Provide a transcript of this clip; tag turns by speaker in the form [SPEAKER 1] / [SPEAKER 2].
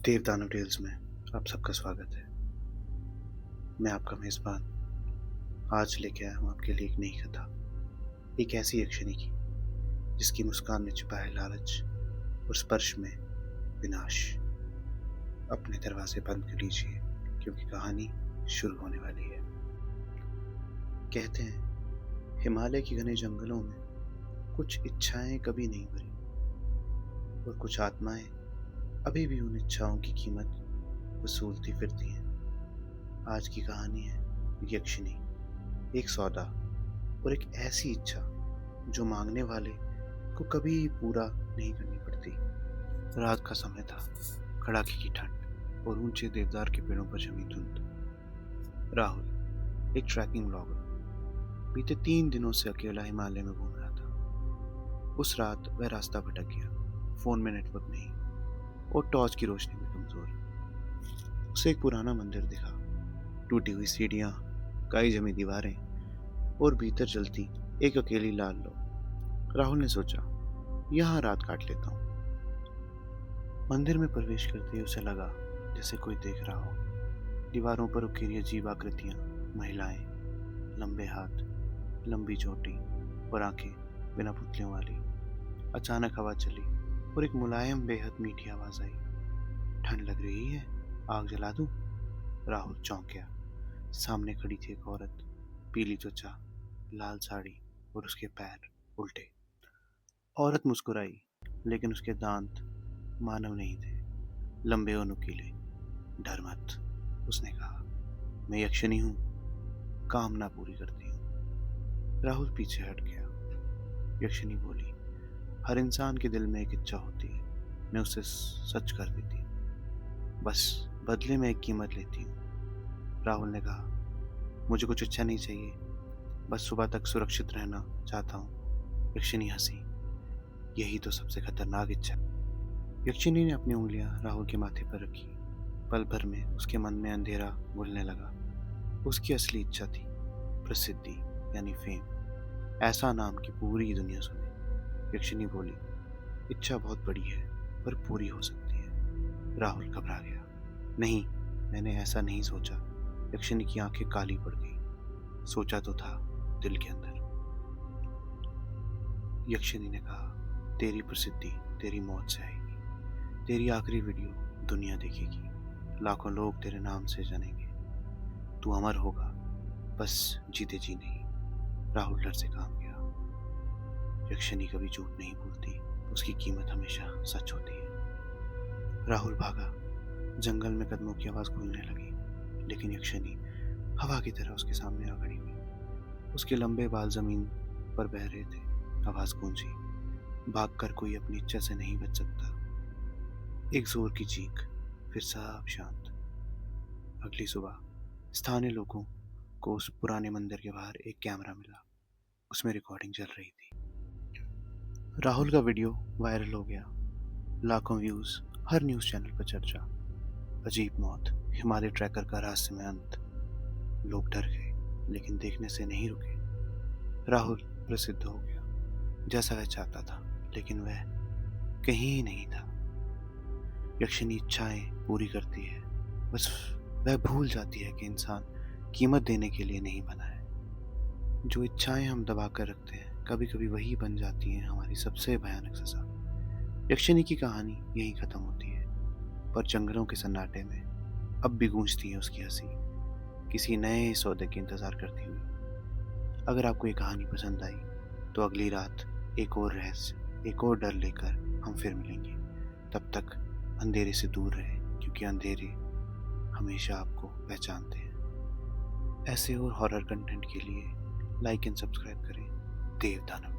[SPEAKER 1] देवदानव tales में आप सबका स्वागत है। मैं आपका मेज़बान आज लेके आया हूँ आपके लिए एक नई कथा, एक ऐसी यक्षिणी की जिसकी मुस्कान में छुपा है लालच और स्पर्श में विनाश। अपने दरवाजे बंद कर लीजिए क्योंकि कहानी शुरू होने वाली है। कहते हैं हिमालय के घने जंगलों में कुछ इच्छाएं कभी नहीं भरी और कुछ आत्माएं अभी भी उन इच्छाओं की कीमत वसूलती फिरती हैं। आज की कहानी है यक्षिणी, एक सौदा और एक ऐसी इच्छा जो मांगने वाले को कभी पूरा नहीं करनी पड़ती। रात का समय था, कड़ाके की ठंड और ऊंचे देवदार के पेड़ों पर जमी धुंध। राहुल एक ट्रैकिंग ब्लॉगर बीते 3 दिनों से अकेला हिमालय में घूम रहा था। उस रात वह रास्ता भटक गया, फोन में नेटवर्क नहीं और टॉर्च की रोशनी भी कमजोर। उसे एक पुराना मंदिर दिखा, टूटी हुई सीढ़ियां, काई जमी दीवारें और भीतर जलती एक अकेली लाल लो। राहुल ने सोचा यहां रात काट लेता हूं। मंदिर में प्रवेश करते ही उसे लगा जैसे कोई देख रहा हो। दीवारों पर उकेरी अजीब आकृतियां, महिलाएं, लंबे हाथ, लंबी चोटी और आंखें बिना पुतलियों वाली। अचानक हवा चली और एक मुलायम बेहद मीठी आवाज आई। ठंड लग रही है, आग जला दूं? राहुल चौंक गया। सामने खड़ी थी एक औरत, पीली त्वचा, लाल साड़ी और उसके पैर उल्टे। औरत मुस्कुराई, लेकिन उसके दांत मानव नहीं थे, लंबे और नुकीले। डर मत, उसने कहा, मैं यक्षिणी हूं, कामना पूरी करती हूं। राहुल पीछे हट गया। यक्षिणी बोली, हर इंसान के दिल में एक इच्छा होती है, मैं उसे सच कर देती हूँ, बस बदले में एक कीमत लेती हूँ। राहुल ने कहा, मुझे कुछ इच्छा नहीं चाहिए, बस सुबह तक सुरक्षित रहना चाहता हूँ। यक्षिणी हंसी, यही तो सबसे खतरनाक इच्छा। यक्षिणी ने अपनी उंगलियां राहुल के माथे पर रखी। पल भर में उसके मन में अंधेरा घुलने लगा। उसकी असली इच्छा थी प्रसिद्धि, यानी फेम, ऐसा नाम कि पूरी दुनिया सुने। यक्षिणी बोली, इच्छा बहुत बड़ी है पर पूरी हो सकती है। राहुल घबरा गया। नहीं, मैंने ऐसा नहीं सोचा। यक्षिणी की आंखें काली पड़ गई। सोचा तो था दिल के अंदर। यक्षिणी ने कहा, तेरी प्रसिद्धि तेरी मौत से आएगी। तेरी आखिरी वीडियो दुनिया देखेगी, लाखों लोग तेरे नाम से जानेंगे। तू अमर होगा, बस जीते जी नहीं। राहुल डर से कांप गया। यक्षिणी कभी झूठ नहीं बोलती, उसकी कीमत हमेशा सच होती है। राहुल भागा। जंगल में कदमों की आवाज गूंजने लगी, लेकिन यक्षिणी हवा की तरह उसके सामने आ खड़ी हुई। उसके लंबे बाल जमीन पर बह रहे थे। आवाज गूंजी, भागकर कोई अपनी इच्छा से नहीं बच सकता। एक जोर की चीख, फिर सब शांत। अगली सुबह स्थानीय लोगों को उस पुराने मंदिर के बाहर एक कैमरा मिला। उसमें रिकॉर्डिंग चल रही थी। राहुल का वीडियो वायरल हो गया, लाखों व्यूज, हर न्यूज चैनल पर चर्चा। अजीब मौत, हिमालय ट्रैकर का रहस्यमय अंत। लोग डर गए, लेकिन देखने से नहीं रुके। राहुल प्रसिद्ध हो गया, जैसा वह चाहता था, लेकिन वह कहीं नहीं था। यक्षिणी इच्छाएं पूरी करती है, बस वह भूल जाती है कि इंसान कीमत देने के लिए नहीं बना है। जो इच्छाएं हम दबा कर रखते हैं, कभी कभी वही बन जाती हैं हमारी सबसे भयानक सजा। यक्षिणी की कहानी यही खत्म होती है, पर जंगलों के सन्नाटे में अब भी गूंजती है उसकी हंसी, किसी नए सौदे के इंतजार करती हुई। अगर आपको ये कहानी पसंद आई तो अगली रात एक और रहस्य, एक और डर लेकर हम फिर मिलेंगे। तब तक अंधेरे से दूर रहें, क्योंकि अंधेरे हमेशा आपको पहचानते हैं। ऐसे और हॉरर कंटेंट के लिए लाइक एंड सब्सक्राइब करें देवदानव।